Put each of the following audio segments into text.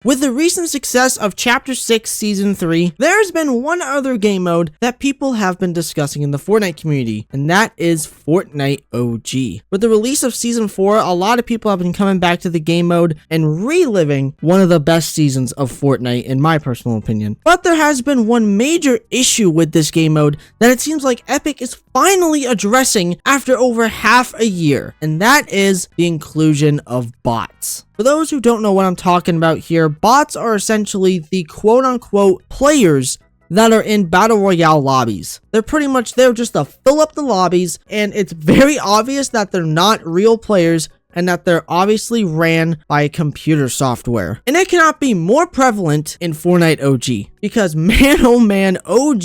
With the recent success of Chapter 6 Season 3, there's been one other game mode that people have been discussing in the Fortnite community, and that is Fortnite OG. With the release of Season 4, a lot of people have been coming back to the game mode and reliving one of the best seasons of Fortnite in my personal opinion. But there has been one major issue with this game mode that it seems like Epic is finally addressing after over half a year, and that is the inclusion of bots. For those who don't know what I'm talking about here, bots are essentially the quote-unquote players that are in battle royale lobbies. They're pretty much there just to fill up the lobbies, and it's very obvious that they're not real players and that they're obviously ran by computer software. And it cannot be more prevalent in Fortnite OG, because man oh man, OG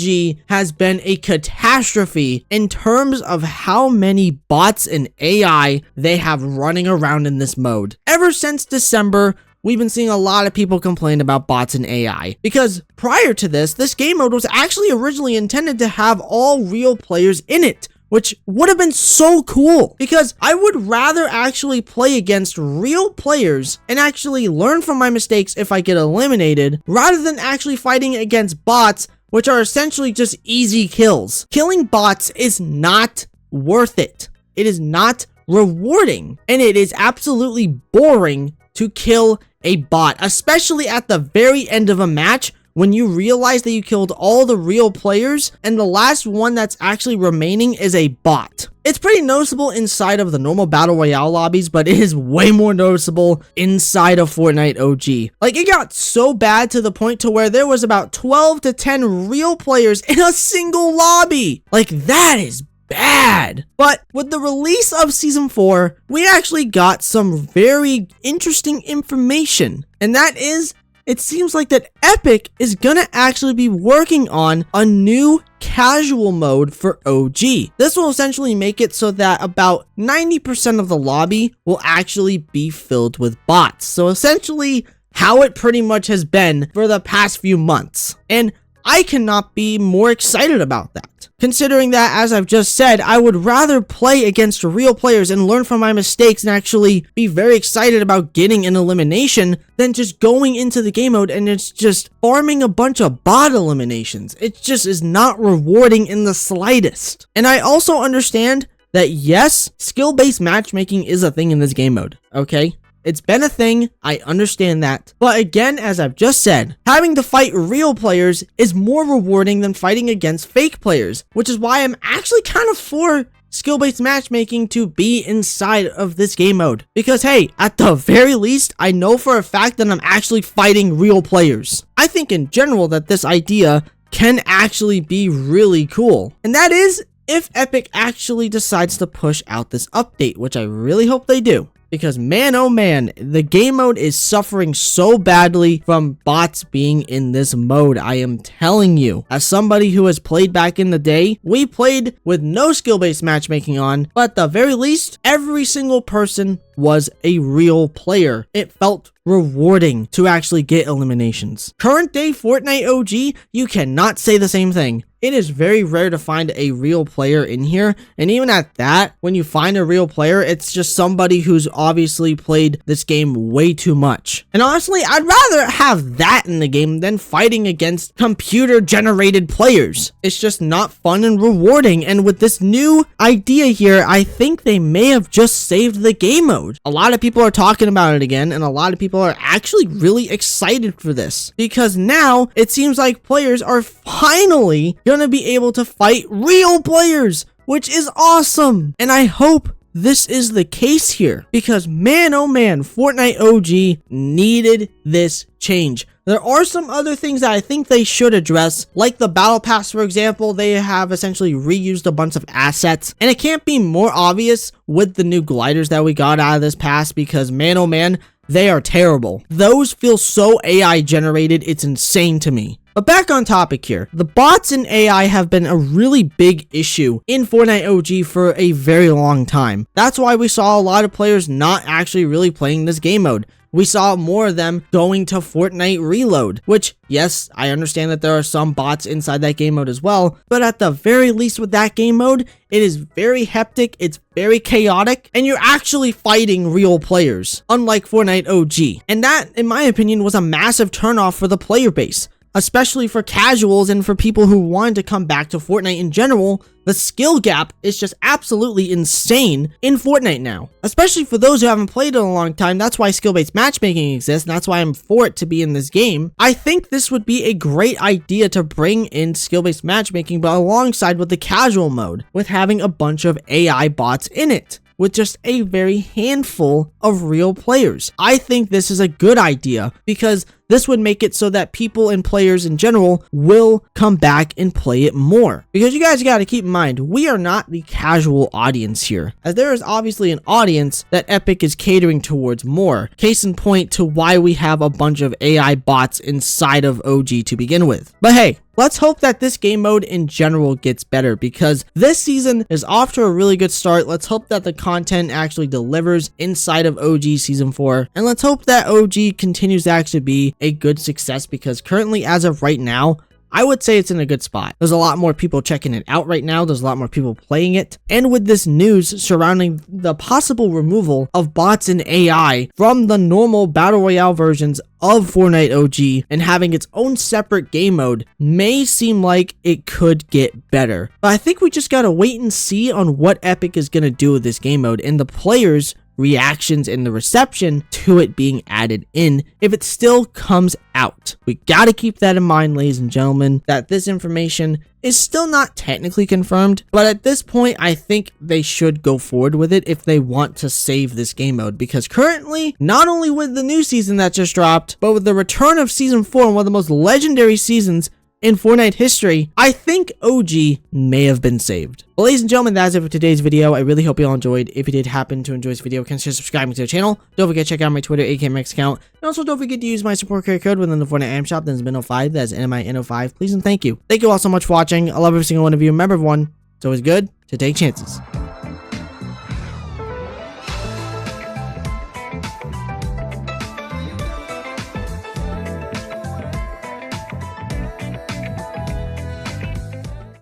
has been a catastrophe in terms of how many bots and AI they have running around in this mode. Ever since December, we've been seeing a lot of people complain about bots and AI, because prior to this game mode was actually originally intended to have all real players in it, which would have been so cool, because I would rather actually play against real players and actually learn from my mistakes if I get eliminated, rather than actually fighting against bots, which are essentially just easy kills. Killing bots is not worth it. It is not rewarding, and it is absolutely boring to kill a bot, especially at the very end of a match, when you realize that you killed all the real players and the last one that's actually remaining is a bot. It's pretty noticeable inside of the normal battle royale lobbies, but it is way more noticeable inside of Fortnite OG. Like, it got so bad to the point to where there was about 12 to 10 real players in a single lobby. Like, that is bad. But with the release of Season 4, we actually got some very interesting information, and that is, it seems like that Epic is gonna actually be working on a new casual mode for OG. This will essentially make it so that about 90% of the lobby will actually be filled with bots. So essentially how it pretty much has been for the past few months. And I cannot be more excited about that, considering that, as I've just said, I would rather play against real players and learn from my mistakes and actually be very excited about getting an elimination than just going into the game mode and it's just farming a bunch of bot eliminations. It just is not rewarding in the slightest. And I also understand that, yes, skill-based matchmaking is a thing in this game mode, okay? It's been a thing, I understand that. But again, as I've just said, having to fight real players is more rewarding than fighting against fake players, which is why I'm actually kind of for skill-based matchmaking to be inside of this game mode. Because hey, at the very least, I know for a fact that I'm actually fighting real players. I think in general that this idea can actually be really cool. And that is if Epic actually decides to push out this update, which I really hope they do. Because man oh man, the game mode is suffering so badly from bots being in this mode. I am telling you, as somebody who has played back in the day, we played with no skill-based matchmaking on, but at the very least, every single person was a real player. It felt rewarding to actually get eliminations. Current day Fortnite OG, you cannot say the same thing. It is very rare to find a real player in here, and even at that, when you find a real player, it's just somebody who's obviously played this game way too much. And honestly, I'd rather have that in the game than fighting against computer-generated players. It's just not fun and rewarding, and with this new idea here, I think they may have just saved the game mode. A lot of people are talking about it again, and a lot of people are actually really excited for this, because now it seems like players are finally gonna be able to fight real players, which is awesome. And I hope this is the case here, because man oh man, Fortnite OG needed this change. There are some other things that I think they should address, like the battle pass, for example. They have essentially reused a bunch of assets, and it can't be more obvious with the new gliders that we got out of this pass, because man oh man, they are terrible. Those feel so AI generated, it's insane to me. But back on topic here, the bots and AI have been a really big issue in Fortnite OG for a very long time. That's why we saw a lot of players not actually really playing this game mode. We saw more of them going to Fortnite Reload, which, yes, I understand that there are some bots inside that game mode as well, but at the very least with that game mode, it is very hectic, it's very chaotic, and you're actually fighting real players, unlike Fortnite OG. And that, in my opinion, was a massive turnoff for the player base, especially for casuals and for people who wanted to come back to Fortnite in general. The skill gap is just absolutely insane in Fortnite now. Especially for those who haven't played it in a long time, that's why skill-based matchmaking exists, and that's why I'm for it to be in this game. I think this would be a great idea to bring in skill-based matchmaking, but alongside with the casual mode, with having a bunch of AI bots in it, with just a very handful of real players. I think this is a good idea because this would make it so that people and players in general will come back and play it more. Because you guys got to keep in mind, we are not the casual audience here, as there is obviously an audience that Epic is catering towards more. Case in point to why we have a bunch of AI bots inside of OG to begin with. But hey, let's hope that this game mode in general gets better, because this season is off to a really good start. Let's hope that the content actually delivers inside of OG Season 4. And let's hope that OG continues to actually be a good success, because currently, as of right now, I would say it's in a good spot. There's a lot more people checking it out right now. There's a lot more people playing it. And with this news surrounding the possible removal of bots and AI from the normal Battle Royale versions of Fortnite OG and having its own separate game mode, may seem like it could get better. But I think we just gotta wait and see on what Epic is gonna do with this game mode and the players' reactions and the reception to it being added in if it still comes out. We gotta keep that in mind, ladies and gentlemen, that this information is still not technically confirmed, but at this point I think they should go forward with it if they want to save this game mode, because currently, not only with the new season that just dropped, but with the return of Season 4 and one of the most legendary seasons in Fortnite history, I think OG may have been saved. Well, ladies and gentlemen, that's it for today's video. I really hope you all enjoyed. If you did happen to enjoy this video, consider subscribing to the channel. Don't forget to check out my Twitter, AKMX account. And also don't forget to use my support code within the Fortnite item shop. That's MIN05. That's NMIN05. Please and thank you. Thank you all so much for watching. I love every single one of you. Remember, everyone, it's always good to take chances.